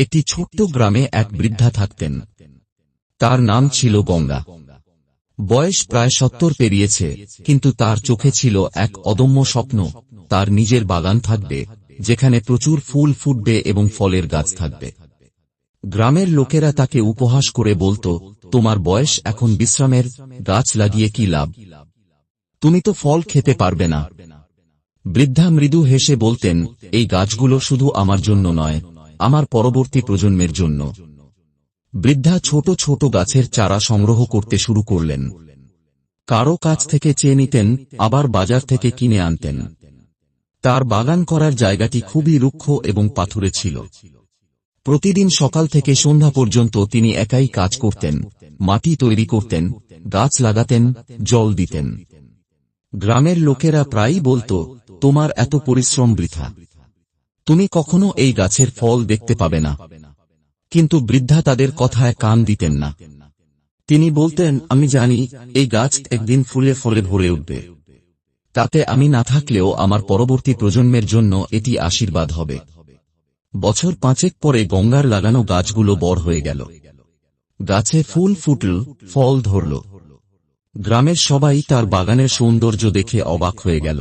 একটি ছোট্ট গ্রামে এক বৃদ্ধা থাকতেন। তার নাম ছিল গঙ্গা। বয়স প্রায় 70 পেরিয়েছে, কিন্তু তার চোখে ছিল এক অদম্য স্বপ্ন। তার নিজের বাগান থাকবে, যেখানে প্রচুর ফুল ফুটবে এবং ফলের গাছ থাকবে। গ্রামের লোকেরা তাকে উপহাস করে বলতো, তোমার বয়স এখন বিশ্রামের, গাছ লাগিয়ে কি লাভ? তুমি তো ফল খেতে পারবে না। বৃদ্ধা মৃদু হেসে বলতেন, এই গাছগুলো শুধু আমার জন্য নয়, আমার পরবর্তী প্রজন্মের জন্য। বৃদ্ধা ছোট ছোট গাছের চারা সংগ্রহ করতে শুরু করলেন। কারো কাছ থেকে চেয়ে নিতেন, আবার বাজার থেকে কিনে আনতেন। তার বাগান করার জায়গাটি খুবই রুক্ষ এবং পাথুরে ছিল। প্রতিদিন সকাল থেকে সন্ধ্যা পর্যন্ত তিনি একাই কাজ করতেন, মাটি তৈরি করতেন, গাছ লাগাতেন, জল দিতেন। গ্রামের লোকেরা প্রায়ই বলতো, তোমার এত পরিশ্রম বৃথা, তুমি কখনো এই গাছের ফল দেখতে পাবে না। কিন্তু বৃদ্ধা তাদের কথায় কান দিতেন না। তিনি বলতেন, আমি জানি এই গাছ একদিন ফুলে ফলে ভরে উঠবে। তাতে আমি না থাকলেও আমার পরবর্তী প্রজন্মের জন্য এটি আশীর্বাদ হবে। বছর 5 পরে গঙ্গার লাগানো গাছগুলো বড় হয়ে গেল। গাছে ফুল ফুটল, ফল ধরল। গ্রামের সবাই তার বাগানের সৌন্দর্য দেখে অবাক হয়ে গেল।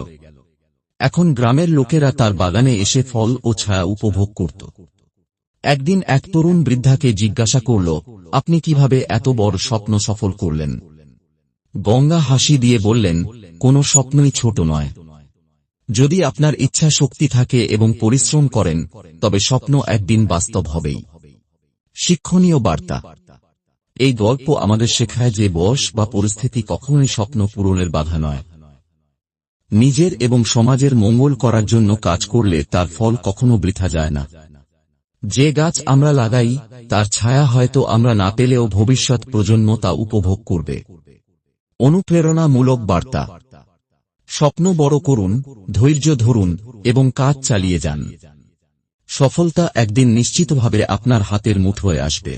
এখন গ্রামের লোকেরা তার বাগানে এসে ফল ও ছায়া উপভোগ করত। একদিন এক তরুণ বৃদ্ধাকে জিজ্ঞাসা করল, আপনি কিভাবে এত বড় স্বপ্ন সফল করলেন? গঙ্গা হাসি দিয়ে বললেন, কোনো স্বপ্নই ছোট নয়। যদি আপনার ইচ্ছা শক্তি থাকে এবং পরিশ্রম করেন, তবে স্বপ্ন একদিন বাস্তব হবেই। শিক্ষণীয় বার্তা। এই গল্প আমাদের শেখায় যে বয়স বা পরিস্থিতি কখনোই স্বপ্ন পূরণের বাধা নয়। নিজের এবং সমাজের মঙ্গল করার জন্য কাজ করলে তার ফল কখনো বৃথা যায় না। যে গাছ আমরা লাগাই, তার ছায়া হয়তো আমরা না পেলেও ভবিষ্যৎ প্রজন্ম তা উপভোগ করবে। অনুপ্রেরণামূলক বার্তা। স্বপ্ন বড় করুন, ধৈর্য ধরুন এবং কাজ চালিয়ে যান। সফলতা একদিন নিশ্চিতভাবে আপনার হাতের মুঠোয় আসবে।